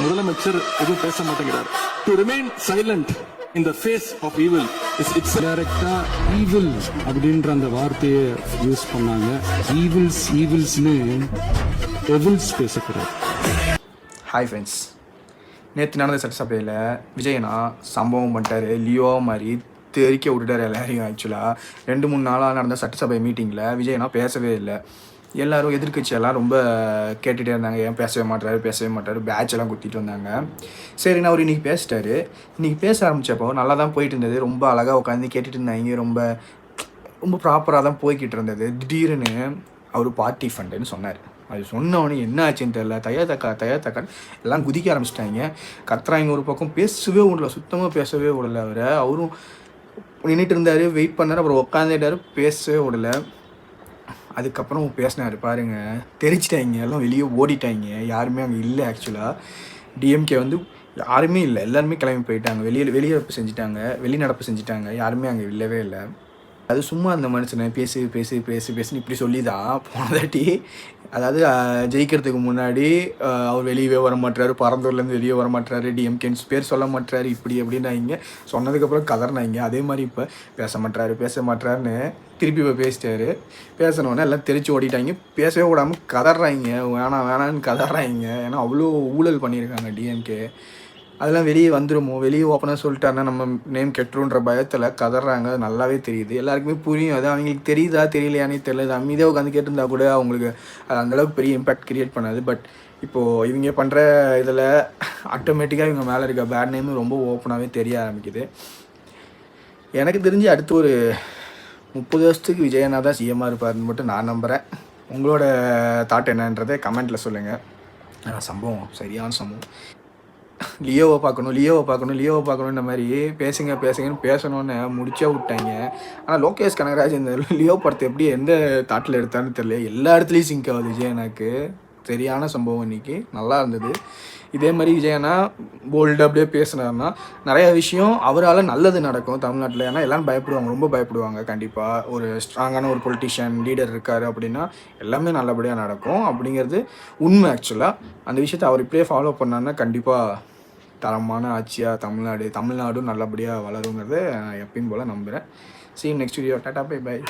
முதலமைச்சர் எதுவும் பேச மாட்டேங்கிறார். To remain silent in the face of evil it's டைரக்டா ஈவில் அப்படின்ற அந்த வார்த்தையை யூஸ் பண்ணாங்க. ஈவில்ஸ்னு எவில்ஸ் பேசக்கூடாது. ஹாய் ஃப்ரெண்ட்ஸ், நேற்று நடந்த சட்டசபையில் விஜயனா சம்பவம் பண்ணிட்டாரு. லியோ மாதிரி தெரிக்க விட்டுட்டார் எல்லாரையும். ஆக்சுவலாக 2-3 நாளாக நடந்த சட்டசபை மீட்டிங்கில் விஜயனா பேசவே இல்லை. எல்லோரும் எதிர்கட்சியெல்லாம் ரொம்ப கேட்டுகிட்டே இருந்தாங்க, ஏன் பேசவே மாட்டாரு பேட்ச் எல்லாம் குத்திட்டு வந்தாங்க. சரி, நான் அவர் இன்றைக்கி பேசிட்டாரு. இன்றைக்கி பேச ஆரம்பித்தப்போ நல்லா தான் போயிட்டு இருந்தது. ரொம்ப அழகாக உட்காந்து கேட்டுட்டு இருந்தாங்க. ரொம்ப ப்ராப்பராக தான் போய்கிட்டு இருந்தது. திடீர்னு அவர் பார்ட்டி ஃபண்டுன்னு சொன்னார். அது சொன்னவொடனே என்ன ஆச்சுன்னு தெரியல, தக்கான்னு எல்லாம் குதிக்க ஆரம்பிச்சிட்டாங்க. கத்துறாங்க. ஒரு பக்கம் பேசவே விடல, சுத்தமாக பேசவே விடலை. அவரும் நின்றுட்டு இருந்தார், வெயிட் பண்ணார். அப்புறம் உட்காந்துட்டார், பேசவே விடலை. அதுக்கப்புறம் பேசினார். பாருங்கள், தெரிச்சிட்டாங்க, எல்லாம் வெளியே ஓடிட்டாங்க. யாருமே அங்கே இல்லை. ஆக்சுவலாக டிஎம்கே யாருமே இல்லை, எல்லாருமே கிளம்பி போயிட்டாங்க. வெளிநடப்பு செஞ்சுட்டாங்க. யாருமே அங்கே இல்லவே இல்லை. அது சும்மா அந்த மனுஷனை பேசுன்னு இப்படி சொல்லி தான் போனதாட்டி, அதாவது ஜெயிக்கிறதுக்கு முன்னாடி அவர் வெளியவே வர மாட்டாரு, பரந்தூர்லேருந்து வெளியே வர மாட்டாரு, டிஎம்கேன்னு பேர் சொல்ல மாட்டாரு, இப்படி அப்படின்னாங்க. சொன்னதுக்கப்புறம் கதறினாங்க. அதே மாதிரி இப்போ பேச மாட்டாருன்னு திருப்பி இப்போ பேசிட்டாரு. பேசினோடனே எல்லாம் தெரிச்சு ஓடிட்டாங்க. பேசவே விடாமல் கதறாங்க, வேணான்னு கதறாங்க. ஏன்னா அவ்வளோ ஊழல் பண்ணியிருக்காங்க டிஎம்கே. அதெல்லாம் வெளியே வந்துடுமோ, வெளியே ஓப்பனாக சொல்லிட்டாருன்னா நம்ம நேம் கெட்டுருன்ற பயத்தில் கதறாங்க. அது நல்லாவே தெரியுது, எல்லாருக்குமே புரியும். அது அவங்களுக்கு தெரியுதா தெரியலையானே தெரியல. அமைதியாக உட்காந்து கேட்டிருந்தா கூட அவங்களுக்கு அது அந்தளவுக்கு பெரிய இம்பேக்ட் க்ரியேட் பண்ணாது. பட் இப்போது இவங்க பண்ணுற இதில் ஆட்டோமேட்டிக்காக இவங்க மேலே இருக்க பேட் நேமும் ரொம்ப ஓப்பனாகவே தெரிய ஆரம்பிக்குது. எனக்கு தெரிஞ்சு அடுத்து ஒரு 30 வருஷத்துக்கு விஜயனா தான் சிஎம்மாக இருப்பாருன்னு மட்டும் நான் நம்புகிறேன். உங்களோட தாட் என்னன்றதை கமெண்ட்டில் சொல்லுங்கள். சம்பவம் சரியான சம்பவம். லியோவை பார்க்கணும் இந்த மாதிரி பேசுங்கன்னு பேசணுன்னு முடிச்சா விட்டாங்க. ஆனால் லோகேஷ் கனகராஜ் இந்த லியோ படத்தை எப்படி எந்த தாட்டில் எடுத்தான்னு தெரியல. எல்லா இடத்துலையும் சிங்க் ஆகுது விஜயனாக்கு. சரியான சம்பவம் இன்றைக்கி, நல்லா இருந்தது. இதே மாதிரி விஜயனா போல்டு அப்படியே பேசினார்னா நிறைய விஷயம் அவரால் நல்லது நடக்கும் தமிழ்நாட்டில். ஏன்னா எல்லோரும் பயப்படுவாங்க, ரொம்ப பயப்படுவாங்க. கண்டிப்பாக ஒரு ஸ்ட்ராங்கான ஒரு பொலிட்டிஷியன் லீடர் இருக்கார் அப்படின்னா எல்லாமே நல்லபடியாக நடக்கும் அப்படிங்கிறது உண்மை. ஆக்சுவலாக அந்த விஷயத்தை அவர் இப்படியே ஃபாலோ பண்ணார்னா கண்டிப்பாக தரமான ஆட்சியாக தமிழ்நாடும் நல்லபடியாக வளருங்கிறத நான் எப்பயும் போல் நம்புகிறேன். See you next video. Tata, bye bye.